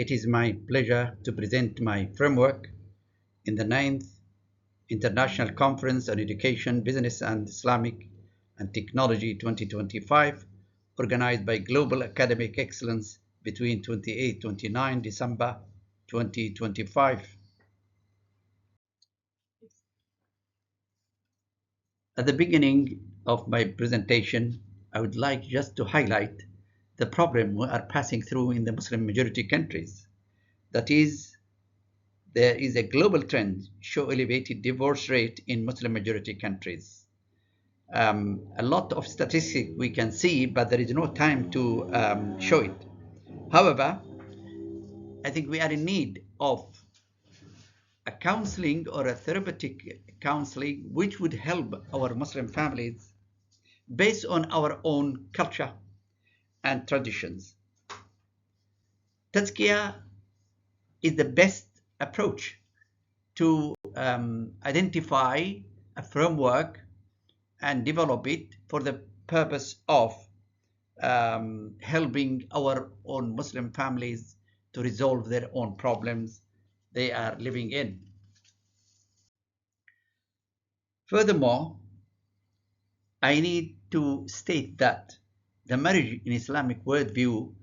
It is my pleasure to present my framework in the 9th International Conference on Education, Business and Islamic and Technology 2025, organized by Global Academic Excellence between 28-29 December 2025. At the beginning of my presentation, I would like just to highlight the problem we are passing through in the Muslim majority countries. That is, there is a global trend show elevated divorce rate in Muslim majority countries. A lot of statistics we can see, but there is no time to show it. However, I think we are in need of a counseling or a therapeutic counseling which would help our Muslim families based on our own culture and traditions. Tazkiyah is the best approach to identify a framework and develop it for the purpose of helping our own Muslim families to resolve their own problems they are living in. Furthermore, I need to state that the marriage in Islamic worldview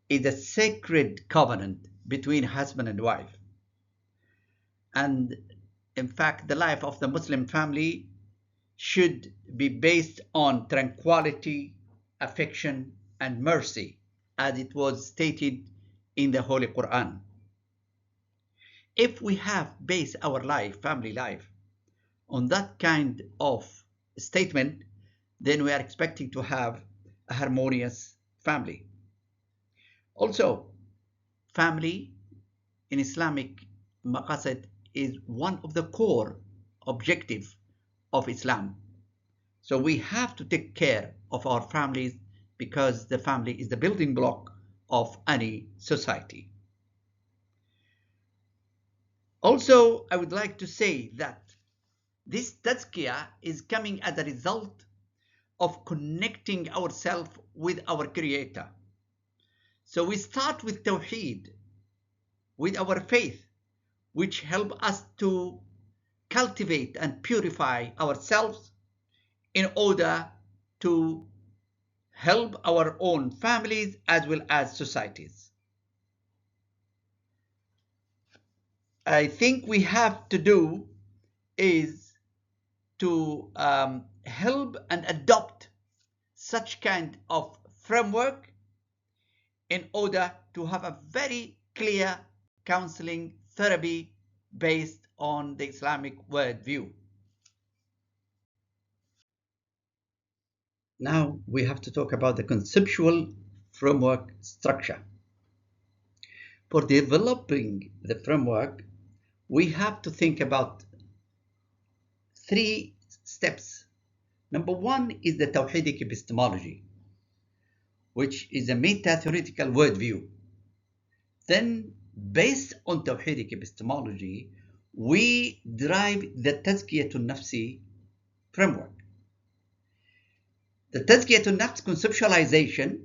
is a sacred covenant between husband and wife. And in fact, the life of the Muslim family should be based on tranquility, affection, and mercy, as it was stated in the Holy Quran. If we have based our life, family life, on that kind of statement, then we are expecting to have a harmonious family. Also, family in Islamic maqasid is one of the core objectives of Islam. So we have to take care of our families because the family is the building block of any society. Also, I would like to say that this tazkiyah is coming as a result of connecting ourselves with our Creator. So we start with Tawheed, with our faith, which help us to cultivate and purify ourselves in order to help our own families as well as societies. I think we have to do is to help and adopt such kind of framework in order to have a very clear counseling therapy based on the Islamic worldview. Now we have to talk about the conceptual framework structure. For developing the framework, we have to think about 3 steps. Number 1 is the Tawhidic epistemology, which is a meta-theoretical worldview. Then, based on Tawhidic epistemology, we derive the Tazkiyah-Nafsi framework. The Tazkiyah-Nafs conceptualization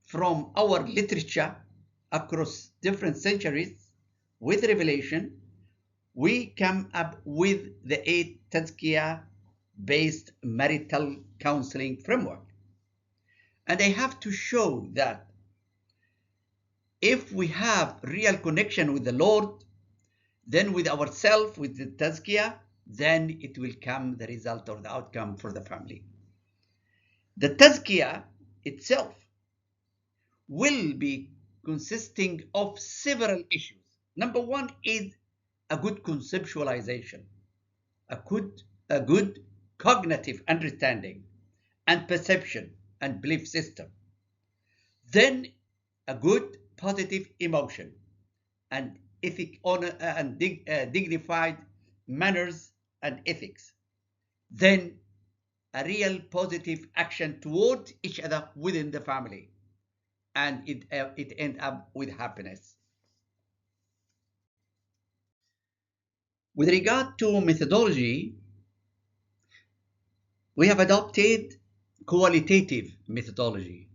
from our literature across different centuries with revelation, we come up with the 8 Tazkiyah-based marital counseling framework. And I have to show that if we have real connection with the Lord, then with ourselves, with the Tazkiyah, then it will come the result or the outcome for the family. The Tazkiyah itself will be consisting of several issues. Number 1 is a good conceptualization, a good cognitive understanding and perception and belief system. Then a good positive emotion and dignified manners and ethics. Then a real positive action toward each other within the family, and it ends up with happiness. With regard to methodology, we have adopted qualitative methodology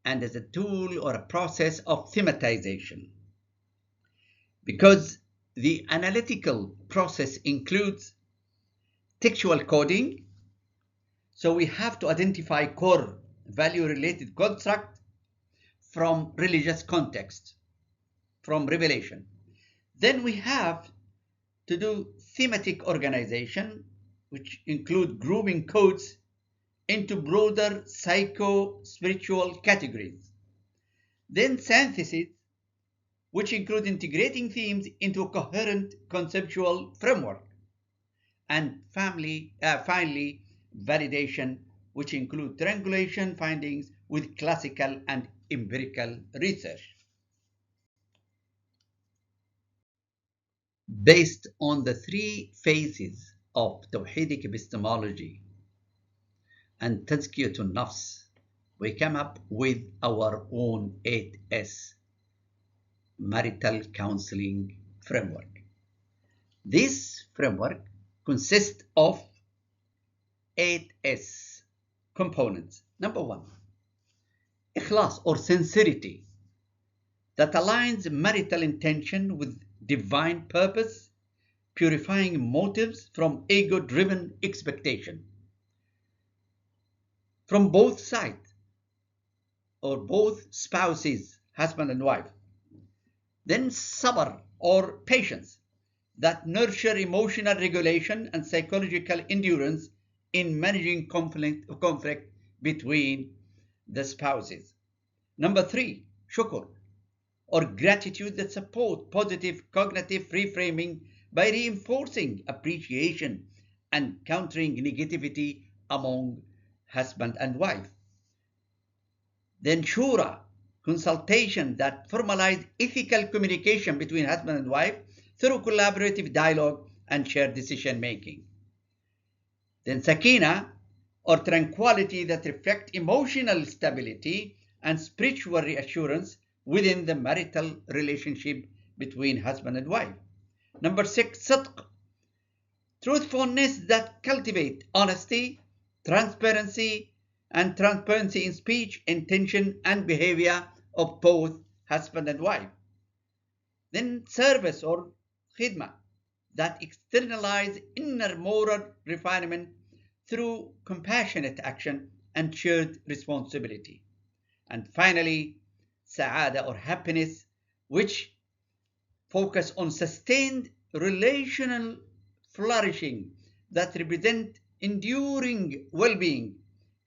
and as a tool or a process of thematization. because the analytical process includes textual coding. So we have to identify core value-related construct from religious context, from revelation. Then we have to do thematic organization, which include grouping codes into broader psycho-spiritual categories. Then synthesis, which include integrating themes into a coherent conceptual framework. And finally, validation, which include triangulation findings with classical and empirical research. Based on the three phases of Tawhidic epistemology and Tazkiyatun Nafs, we come up with our own 8S marital counseling framework. This framework consists of 8S components. Number one, ikhlas or sincerity that aligns marital intention with divine purpose, purifying motives from ego-driven expectation from both sides or both spouses, husband and wife. Then sabr or patience that nurture emotional regulation and psychological endurance in managing conflict between the spouses. Number three, shukr or gratitude that support positive cognitive reframing by reinforcing appreciation and countering negativity among husband and wife. Then shura, consultation that formalize ethical communication between husband and wife through collaborative dialogue and shared decision making. Then sakina, or tranquility that reflect emotional stability and spiritual reassurance within the marital relationship between husband and wife. Number six, sidq, truthfulness that cultivate honesty, transparency in speech, intention, and behavior of both husband and wife. Then service or khidmah that externalize inner moral refinement through compassionate action and shared responsibility. And finally, sa'ada or happiness, which focus on sustained relational flourishing that represent enduring well-being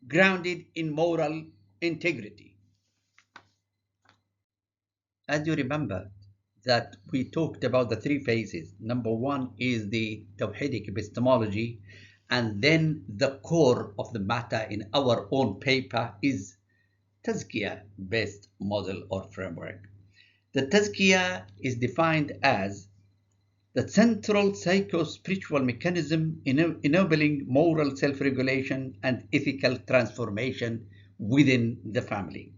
grounded in moral integrity. As you remember that we talked about the three phases. Number one is the Tawhidic epistemology, and then the core of the matter in our own paper is Tazkiyah-based model or framework. The Tazkiyah is defined as the central psycho-spiritual mechanism enabling moral self-regulation and ethical transformation within the family.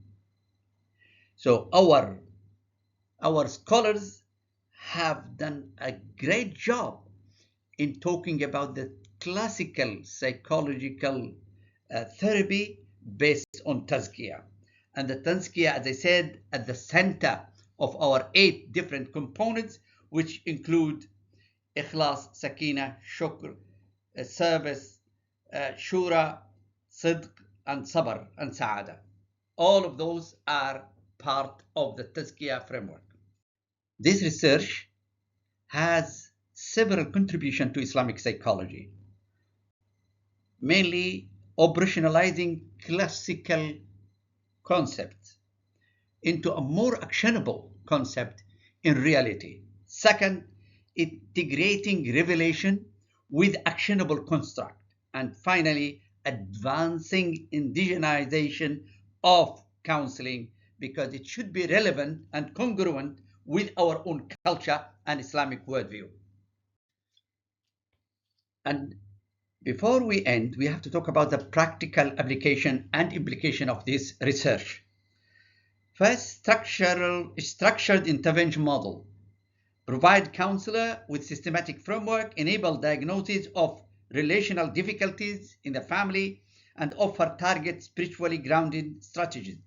So our scholars have done a great job in talking about the classical psychological therapy based on Tazkiyah. And the Tazkiyah, as I said, at the center of our 8 different components, which include ikhlas, sakina, shukr, service, shura, sidq, and sabr, and sa'ada. All of those are part of the Tazkiyah framework. This research has several contributions to Islamic psychology, mainly operationalizing classical concepts into a more actionable concept in reality. Second, integrating revelation with actionable construct. And finally, advancing indigenization of counseling, because it should be relevant and congruent with our own culture and Islamic worldview. And before we end, we have to talk about the practical application and implication of this research. First, structured intervention model. Provide counselor with systematic framework, enable diagnosis of relational difficulties in the family, and offer target spiritually grounded strategies.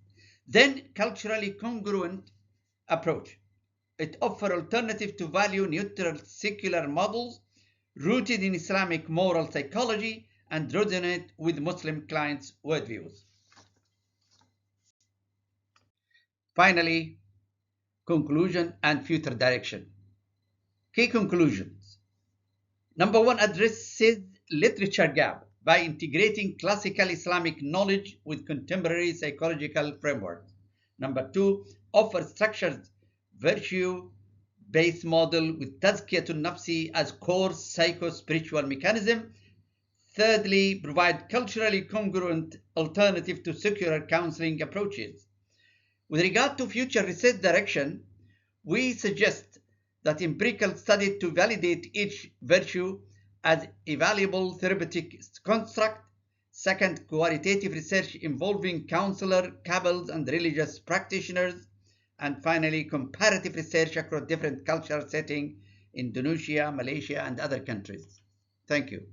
Then, culturally congruent approach. It offers alternative to value-neutral secular models rooted in Islamic moral psychology and resonate with Muslim clients' worldviews. Finally, conclusion and future direction. Key conclusions. Number one, addresses literature gap by integrating classical Islamic knowledge with contemporary psychological frameworks. Number two, offers structured virtue-based model with Tazkiyatun Nafsi as core psycho-spiritual mechanism. Thirdly, provide culturally congruent alternative to secular counseling approaches. With regard to future research direction, we suggest that empirical study to validate each virtue as a valuable therapeutic construct. Second, qualitative research involving counselor, couples, and religious practitioners. And finally, comparative research across different cultural settings, Indonesia, Malaysia, and other countries. Thank you.